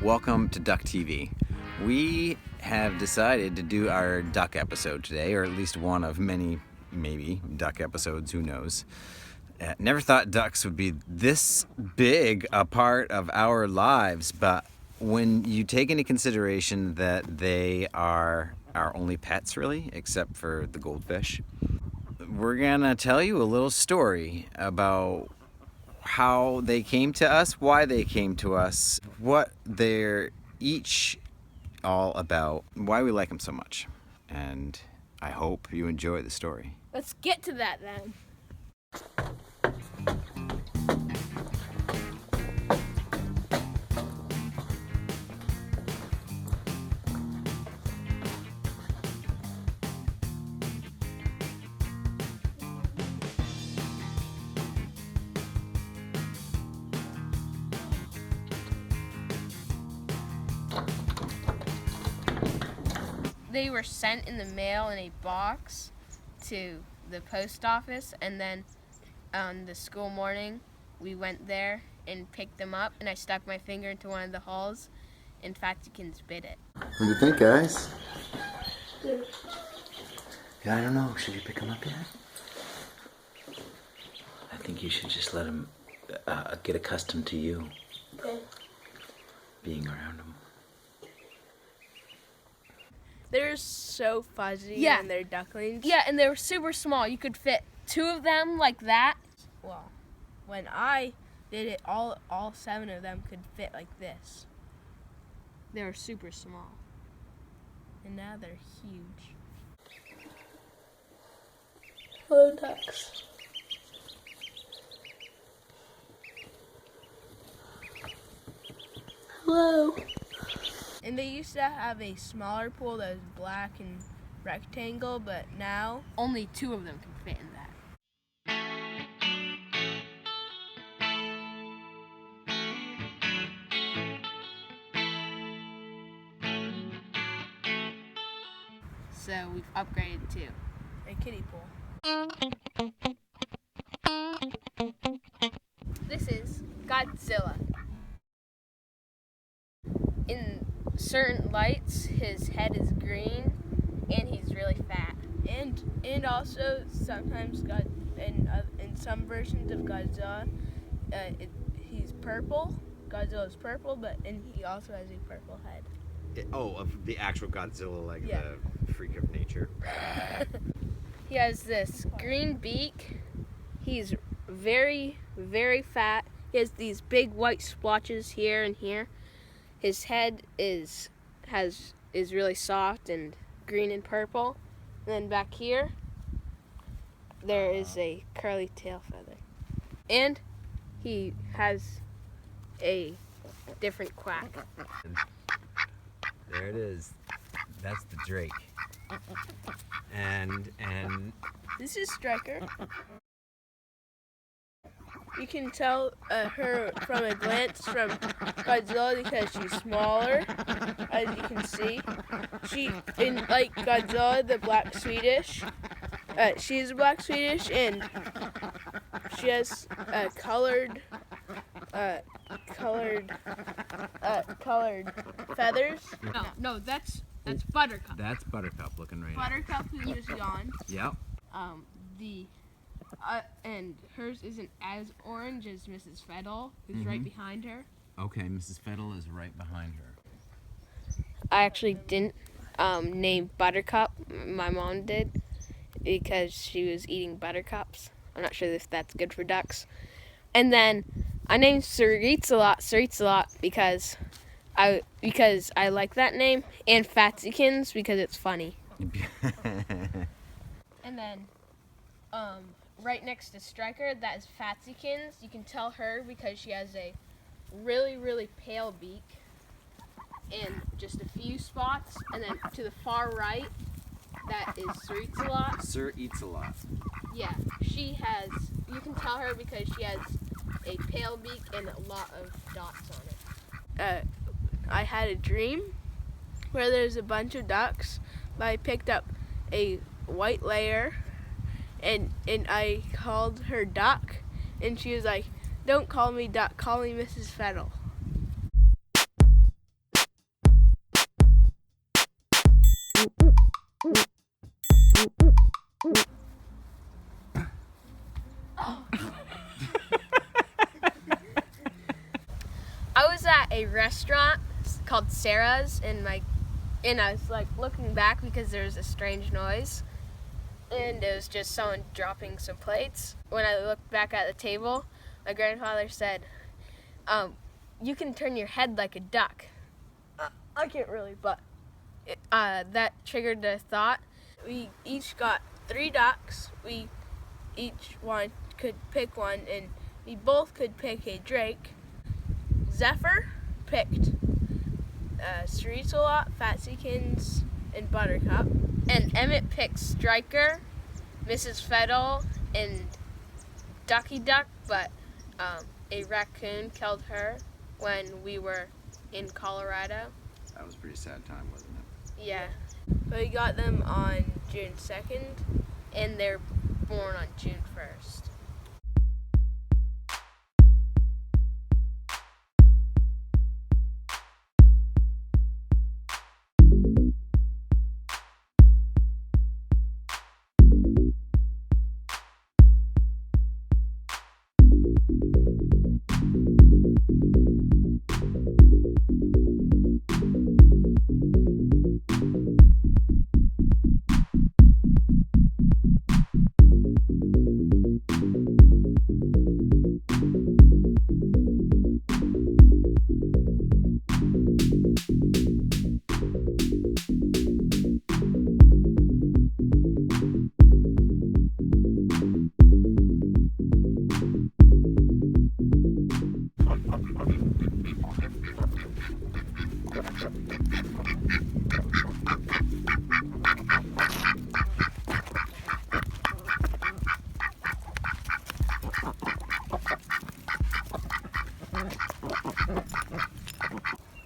welcome to Duck TV. We have decided to do our duck episode today, or at least one of many, maybe, duck episodes, who knows. Never thought ducks would be this big a part of our lives, but when you take into consideration that they are our only pets, really, except for the goldfish, we're gonna tell you a little story about how they came to us, why they came to us, what they're each all about, why we like them so much. And I hope you enjoy the story. Let's get to that then. They were sent in the mail in a box to the post office, and then on the school morning we went there and picked them up, and I stuck my finger into one of the holes and Fatsykins bit it. What do you think, guys? Yeah, I don't know. Should you pick them up yet? I think you should just let them get accustomed to you. Okay. Being around them. They're so fuzzy Yeah. and they're ducklings. Yeah, and they were super small. You could fit two of them like that. Well, when I did it, all 7 of them could fit like this. They were super small. And now they're huge. Hello, ducks. Hello. And they used to have a smaller pool that was black and rectangle, but now Only 2 of them can fit in that. So we've upgraded to a kiddie pool. This is Godzilla. In certain lights, his head is green, and he's really fat. And also sometimes in some versions of Godzilla, he's purple. Godzilla is purple, and he also has a purple head. Of the actual Godzilla, like Yeah. the freak of nature. He has this green beak. He's very, very fat. He has these big white splotches here and here. His head is really soft and green and purple. And then back here, there is a curly tail feather. And he has a different quack. There it is. That's the Drake. And This is Striker. You can tell her from a glance from Godzilla because she's smaller, as you can see. Like Godzilla, the Black Swedish. She's a Black Swedish, and she has colored feathers. No, that's Buttercup. that's Buttercup looking right Buttercup, who just yawned. Yep. And hers isn't as orange as Mrs. Fettle, who's right behind her. Okay, Mrs. Fettle is right behind her. I actually didn't name Buttercup. My mom did because she was eating buttercups. I'm not sure if that's good for ducks. And then I named Saritsalot because I like that name, and Fatsykins because it's funny. And then right next to Striker, that is Fatsykins. You can tell her because she has a really, really pale beak and just a few spots. And then to the far right, that is Saritsalot. Sir eats a lot. Yeah, you can tell her because she has a pale beak and a lot of dots on it. I had a dream where there's a bunch of ducks, but I picked up a white layer and I called her Duck, and she was like, "Don't call me Duck, call me Mrs. Fettle." I was at a restaurant called Sarah's, and I was like looking back because there was a strange noise, and it was just someone dropping some plates. When I looked back at the table, my grandfather said, "You can turn your head like a duck." I can't really, but that triggered the thought. We each got 3 ducks. We each one could pick one, and we both could pick a drake. Zephyr picked Ceresalot, Fatsikins, and Buttercup. And Emmett picked Striker, Mrs. Fettle, and Ducky Duck, but a raccoon killed her when we were in Colorado. That was a pretty sad time, wasn't it? Yeah, But we got them on June 2nd. and they're born on June 1st.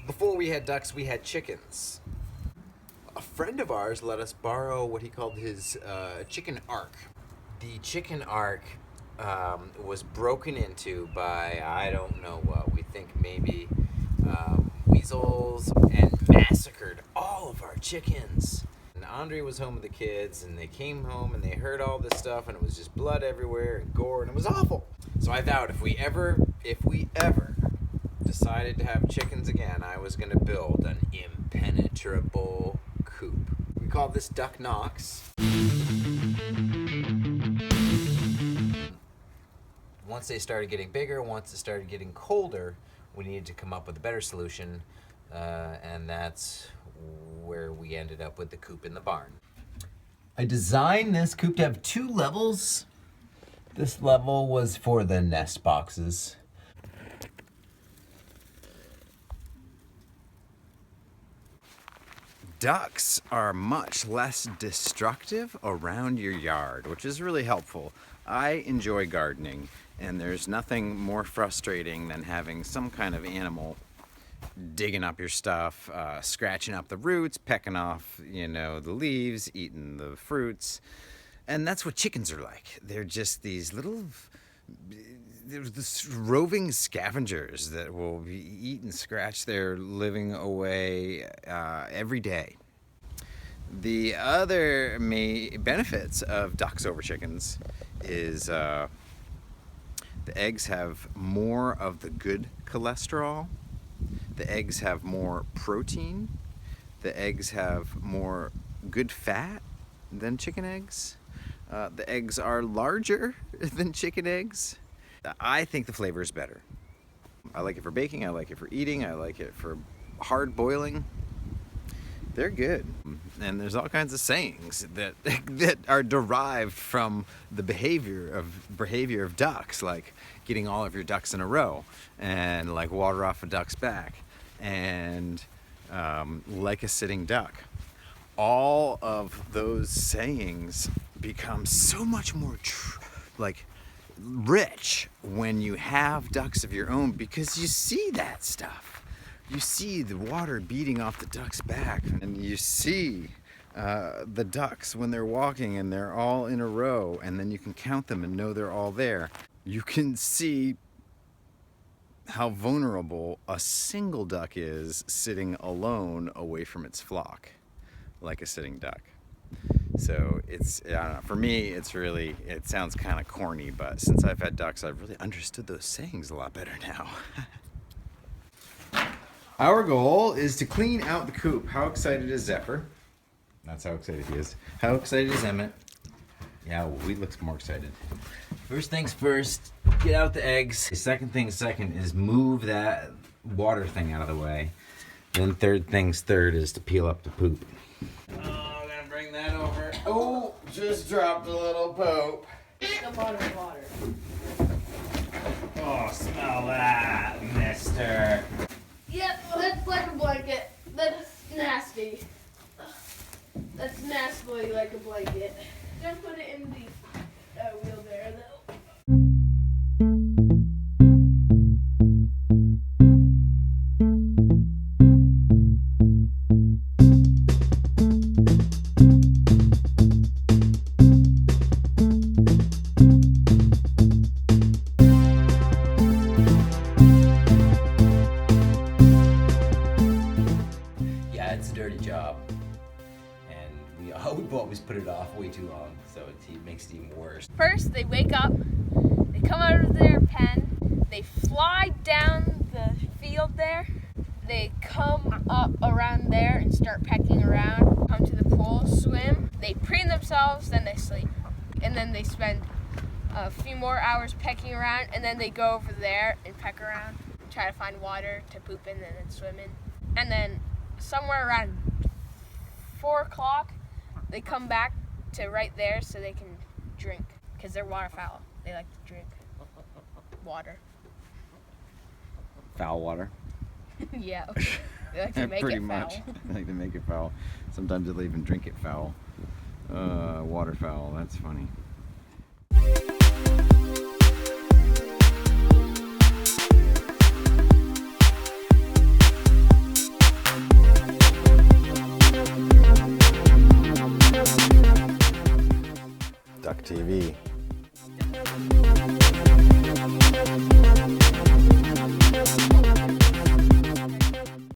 Before we had ducks, we had chickens. A friend of ours let us borrow what he called his chicken ark. The chicken ark was broken into by, I don't know what, we think maybe weasels, and massacred all of our chickens. And Andre was home with the kids, and they came home and they heard all this stuff, and it was just blood everywhere and gore, and it was awful. So I vowed if we ever decided to have chickens again, I was going to build an impenetrable coop. We called this Duck Knox. Once they started getting bigger, once it started getting colder, we needed to come up with a better solution, and that's where we ended up with the coop in the barn. I designed this coop to have 2 levels. This level was for the nest boxes. Ducks are much less destructive around your yard, which is really helpful. I enjoy gardening, and there's nothing more frustrating than having some kind of animal digging up your stuff, scratching up the roots, pecking off, the leaves, eating the fruits. And that's what chickens are like. They're just these little roving scavengers that will eat and scratch their living away every day. The other benefits of ducks over chickens is the eggs have more of the good cholesterol. The eggs have more protein. The eggs have more good fat than chicken eggs. The eggs are larger than chicken eggs. I think the flavor is better. I like it for baking, I like it for eating, I like it for hard boiling. They're good. And there's all kinds of sayings that are derived from the behavior of ducks, like getting all of your ducks in a row, and like water off a duck's back, and like a sitting duck. All of those sayings become so much more rich when you have ducks of your own, because you see that stuff. You see the water beating off the duck's back, and you see the ducks when they're walking and they're all in a row, and then you can count them and know they're all there. You can see how vulnerable a single duck is sitting alone away from its flock. like a sitting duck. So it's, I don't know, for me it sounds kind of corny, but since I've had ducks, I've really understood those sayings a lot better now. Our goal is to clean out the coop. How excited is Zephyr? That's how excited he is. How excited is Emmett? Yeah, well, we look more excited. First things first, get out the eggs. The second thing second is move that water thing out of the way. Then third things third is to peel up the poop. Oh, I'm gonna bring that over. Oh, just dropped a little poop. The water. Oh, smell that, mister. Yep, that's like a blanket. That's nasty. That's nasty like a blanket. Don't put it in the wheelbarrow though. Yeah, it's a dirty job. And we always put it off way too long, so it makes it even worse. First, they wake up, they come out of their pen, they fly down the field there, they come up around there and start pecking around, come to the pool, swim, they preen themselves, then they sleep. And then they spend a few more hours pecking around, and then they go over there and peck around, try to find water to poop in and then swim in. And then somewhere around 4 o'clock, they come back to right there so they can drink, because they're waterfowl. They like to drink water. Foul water. Yeah, they like to make Pretty it much. foul. They like to make it foul. Sometimes they'll even drink it foul. Waterfowl, that's funny. Duck TV.